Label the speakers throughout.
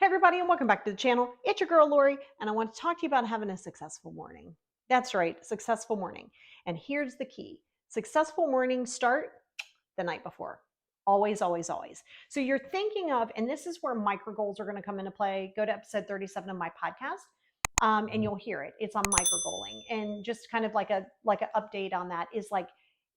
Speaker 1: Everybody, and welcome back to the channel. It's your girl Lori, and I want to talk to you about having a successful morning. That's right, successful morning. And here's the key. Successful mornings start the night before. Always, always, always. So you're thinking of, and this is where micro goals are going to come into play. Go to episode 37 of my podcast, and you'll hear it. It's on micro goaling, and just kind of like an update on that is like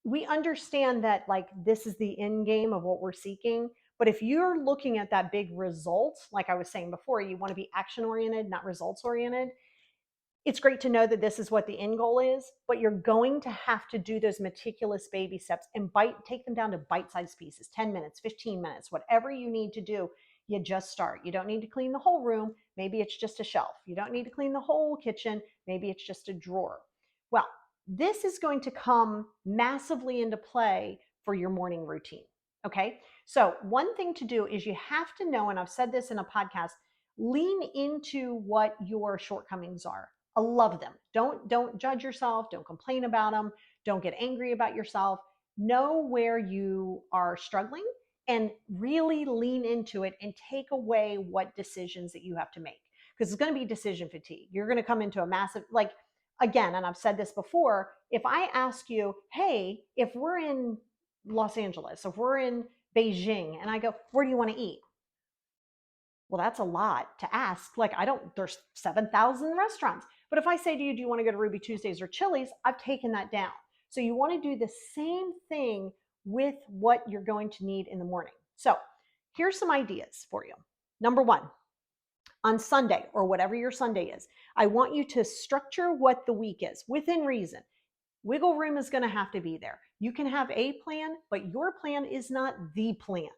Speaker 1: we understand that like this is the end game of what we're seeking. But if you're looking at that big result, like I was saying before, you want to be action oriented, not results oriented. It's great to know that this is what the end goal is, but you're going to have to do those meticulous baby steps and take them down to bite-sized pieces, 10 minutes, 15 minutes, whatever you need to do. You just start. You don't need to clean the whole room. Maybe it's just a shelf. You don't need to clean the whole kitchen. Maybe it's just a drawer. Well, this is going to come massively into play for your morning routine. Okay. So one thing to do is you have to know, and I've said this in a podcast, lean into what your shortcomings are. I love them. Don't judge yourself. Don't complain about them. Don't get angry about yourself. Know where you are struggling and really lean into it and take away what decisions that you have to make, because it's going to be decision fatigue. You're going to come into a massive, like, again, and I've said this before, if I ask you, hey, if we're in Los Angeles, if we're in Beijing, and I go, where do you want to eat? Well, that's a lot to ask. Like, there's 7,000 restaurants. But if I say to you, do you want to go to Ruby Tuesdays or Chili's? I've taken that down. So you want to do the same thing with what you're going to need in the morning. So here's some ideas for you. Number one, on Sunday or whatever your Sunday is, I want you to structure what the week is within reason. Wiggle room is going to have to be there. You can have a plan, but your plan is not the plan.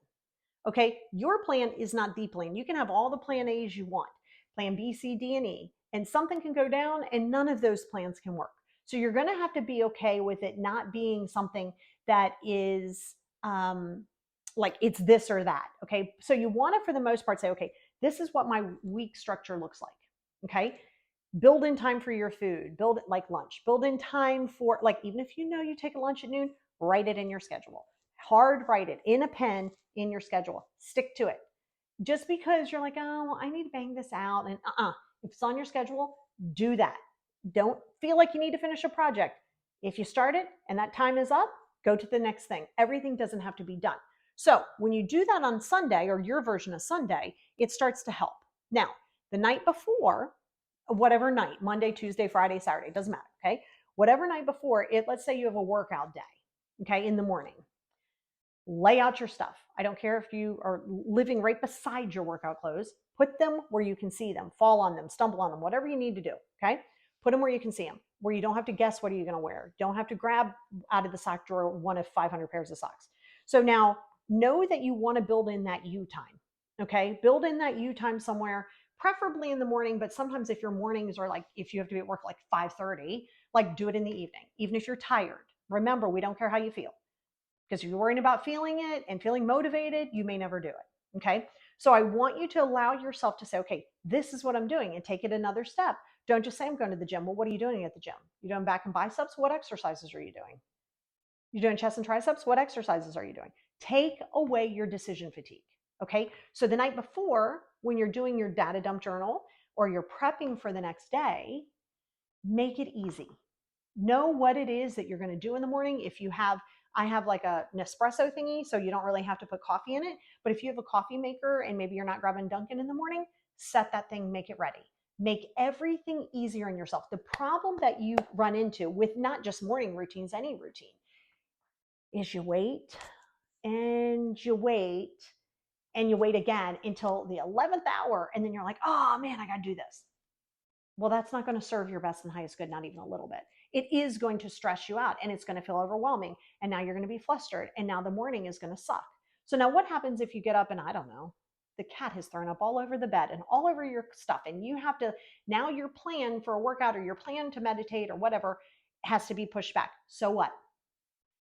Speaker 1: Okay, your plan is not the plan. You can have all the plan A's you want, plan B, C, D, and E, and something can go down and none of those plans can work. So you're going to have to be okay with it not being something that is like it's this or that. Okay, so you want to, for the most part, say, okay, this is what my week structure looks like. Okay, build in time for your food, build it like lunch, build in time for, like, even if you know you take a lunch at noon, write it in your schedule. Hard write it in a pen in your schedule. Stick to it. Just because you're like, oh, well, I need to bang this out, and if it's on your schedule, do that. Don't feel like you need to finish a project. If you start it and that time is up, go to the next thing. Everything doesn't have to be done. So when you do that on Sunday, or your version of Sunday, it starts to help. Now, the night before, whatever night, Monday, Tuesday, Friday, Saturday, doesn't matter, okay? Whatever night before, let's say you have a workout day, okay, in the morning. Lay out your stuff. I don't care if you are living right beside your workout clothes. Put them where you can see them, fall on them, stumble on them, whatever you need to do, okay? Put them where you can see them, where you don't have to guess what are you going to wear. Don't have to grab out of the sock drawer one of 500 pairs of socks. So now know that you want to build in that you time, okay? Build in that you time somewhere, preferably in the morning, but sometimes if your mornings are like, if you have to be at work like 5:30, like do it in the evening, even if you're tired. Remember, we don't care how you feel. Because if you're worrying about feeling it and feeling motivated, you may never do it. Okay. So I want you to allow yourself to say, okay, this is what I'm doing, and take it another step. Don't just say, I'm going to the gym. Well, what are you doing at the gym? You're doing back and biceps? What exercises are you doing? You're doing chest and triceps? What exercises are you doing? Take away your decision fatigue. Okay. So the night before, when you're doing your data dump journal or you're prepping for the next day, make it easy. Know what it is that you're going to do in the morning. I have like a Nespresso thingy, so you don't really have to put coffee in it. But if you have a coffee maker and maybe you're not grabbing Dunkin' in the morning, set that thing, make it ready. Make everything easier on yourself. The problem that you run into with not just morning routines, any routine, is you wait and you wait and you wait again until the 11th hour. And then you're like, oh man, I got to do this. Well, that's not going to serve your best and highest good, not even a little bit. It is going to stress you out and it's going to feel overwhelming. And now you're going to be flustered. And now the morning is going to suck. So now what happens if you get up and I don't know, the cat has thrown up all over the bed and all over your stuff. And you have to, now your plan for a workout or your plan to meditate or whatever has to be pushed back. So what?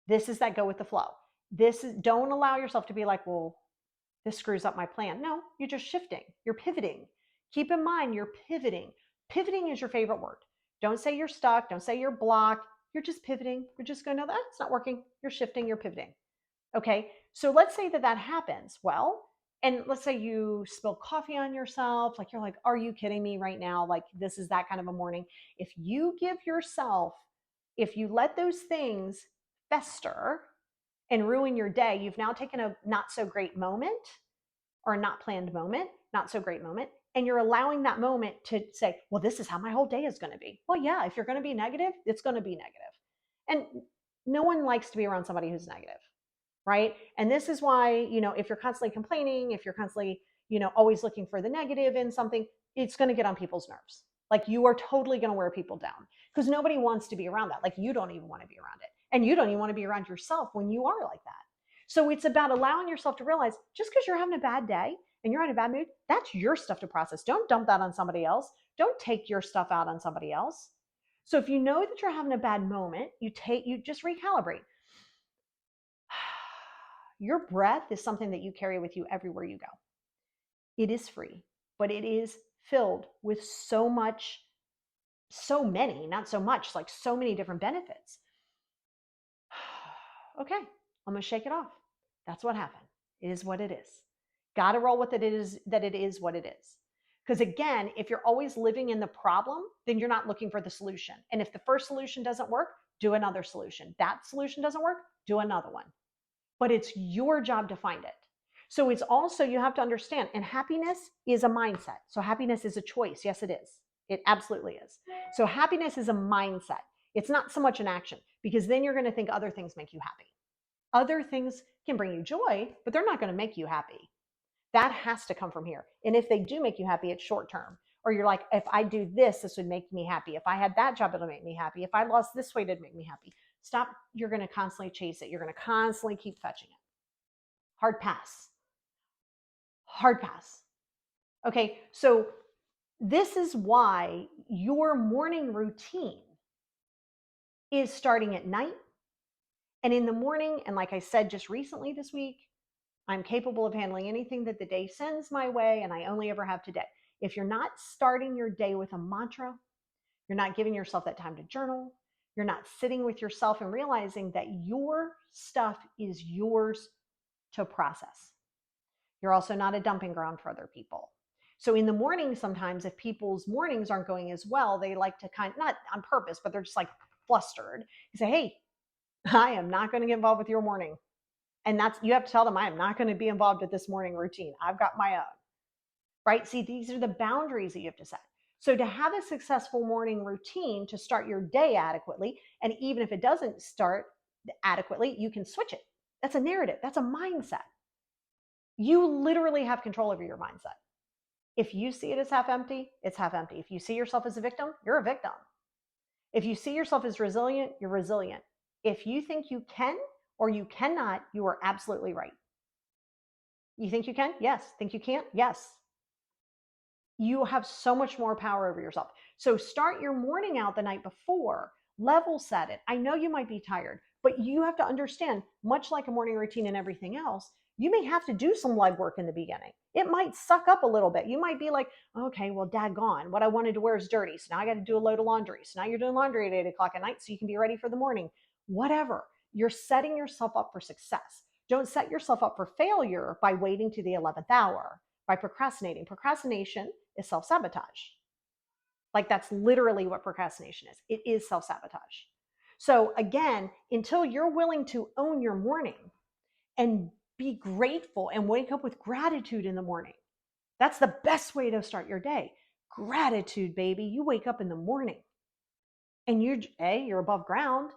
Speaker 1: This is that go with the flow. Don't allow yourself to be like, well, this screws up my plan. No, you're just shifting. You're pivoting. Keep in mind, you're pivoting. Pivoting is your favorite word. Don't say you're stuck. Don't say you're blocked. You're just pivoting. You're just going, no, that's not working. You're shifting. You're pivoting. Okay. So let's say that happens. Well, And let's say you spill coffee on yourself, like you're like, are you kidding me right now? Like this is that kind of a morning. If you give yourself, if you let those things fester and ruin your day, you've now taken a not so great moment or a not planned moment, not so great moment, and you're allowing that moment to say, well, this is how my whole day is going to be. Well, yeah, if you're going to be negative, it's going to be negative. And no one likes to be around somebody who's negative, right? And this is why, if you're constantly complaining, if you're constantly, always looking for the negative in something, it's going to get on people's nerves. Like you are totally going to wear people down because nobody wants to be around that. Like you don't even want to be around it. And you don't even want to be around yourself when you are like that. So it's about allowing yourself to realize just because you're having a bad day and you're in a bad mood, that's your stuff to process. Don't dump that on somebody else. Don't take your stuff out on somebody else. So if you know that you're having a bad moment, you just recalibrate. Your breath is something that you carry with you everywhere you go. It is free, but it is filled with so many, not so much, like so many different benefits. Okay, I'm going to shake it off. That's what happened. It is what it is. Got to roll with it is that it is what it is. Because again, if you're always living in the problem, then you're not looking for the solution. And if the first solution doesn't work, do another solution. That solution doesn't work, do another one. But it's your job to find it. So it's also, you have to understand, and happiness is a mindset. So happiness is a choice. Yes, it is. It absolutely is. So happiness is a mindset. It's not so much an action, because then you're going to think other things make you happy. Other things can bring you joy, but they're not going to make you happy. That has to come from here. And if they do make you happy, it's short term. Or you're like, if I do this, this would make me happy. If I had that job, it'll make me happy. If I lost this weight, it'd make me happy. Stop. You're going to constantly chase it. You're going to constantly keep fetching it. Hard pass. Hard pass. Okay, so this is why your morning routine is starting at night and in the morning. And like I said just recently this week, I'm capable of handling anything that the day sends my way, and I only ever have today. If you're not starting your day with a mantra, you're not giving yourself that time to journal, you're not sitting with yourself and realizing that your stuff is yours to process. You're also not a dumping ground for other people. So in the morning, sometimes if people's mornings aren't going as well, they like to not on purpose, but they're just like flustered. You say, hey, I am not going to get involved with your morning. And you have to tell them, I am not going to be involved with this morning routine. I've got my own, right? See, these are the boundaries that you have to set. So to have a successful morning routine to start your day adequately, and even if it doesn't start adequately, you can switch it. That's a narrative. That's a mindset. You literally have control over your mindset. If you see it as half empty, it's half empty. If you see yourself as a victim, you're a victim. If you see yourself as resilient, you're resilient. If you think you can or you cannot, you are absolutely right. You think you can? Yes. Think you can't? Yes. You have so much more power over yourself. So start your morning out the night before, level set it. I know you might be tired, but you have to understand, much like a morning routine and everything else, you may have to do some legwork in the beginning. It might suck up a little bit. You might be like, okay, well, daggone, what I wanted to wear is dirty. So now I got to do a load of laundry. So now you're doing laundry at 8 o'clock at night so you can be ready for the morning. Whatever. You're setting yourself up for success. Don't set yourself up for failure by waiting to the 11th hour, by procrastinating. Procrastination is self-sabotage. Like that's literally what procrastination is. It is self-sabotage. So again, until you're willing to own your morning and be grateful and wake up with gratitude in the morning, that's the best way to start your day. Gratitude, baby. You wake up in the morning and you're above ground.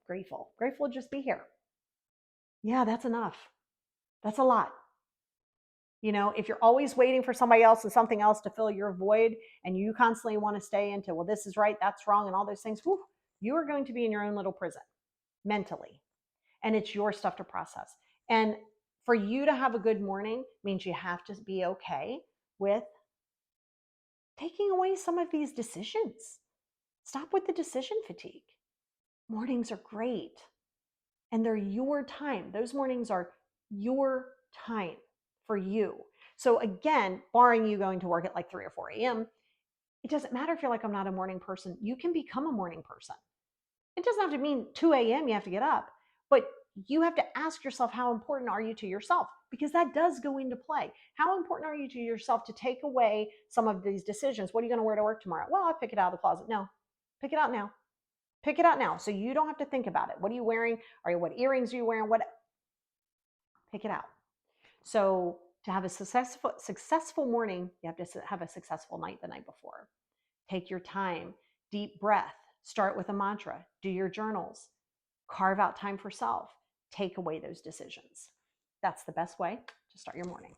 Speaker 1: Grateful. Grateful to just be here. Yeah, that's enough. That's a lot. If you're always waiting for somebody else and something else to fill your void, and you constantly want to stay into, well, this is right, that's wrong, and all those things, you are going to be in your own little prison mentally. And it's your stuff to process. And for you to have a good morning means you have to be okay with taking away some of these decisions. Stop with the decision fatigue. Mornings are great. And they're your time. Those mornings are your time for you. So again, barring you going to work at like 3 or 4 a.m., it doesn't matter if you're like, I'm not a morning person. You can become a morning person. It doesn't have to mean 2 a.m. you have to get up, but you have to ask yourself, how important are you to yourself? Because that does go into play. How important are you to yourself to take away some of these decisions? What are you going to wear to work tomorrow? Well, I'll pick it out of the closet. No, pick it out now. Pick it out now. So you don't have to think about it. What are you wearing? What earrings are you wearing? Pick it out. So to have a successful morning, you have to have a successful night the night before. Take your time, deep breath, start with a mantra, do your journals, carve out time for self, take away those decisions. That's the best way to start your morning.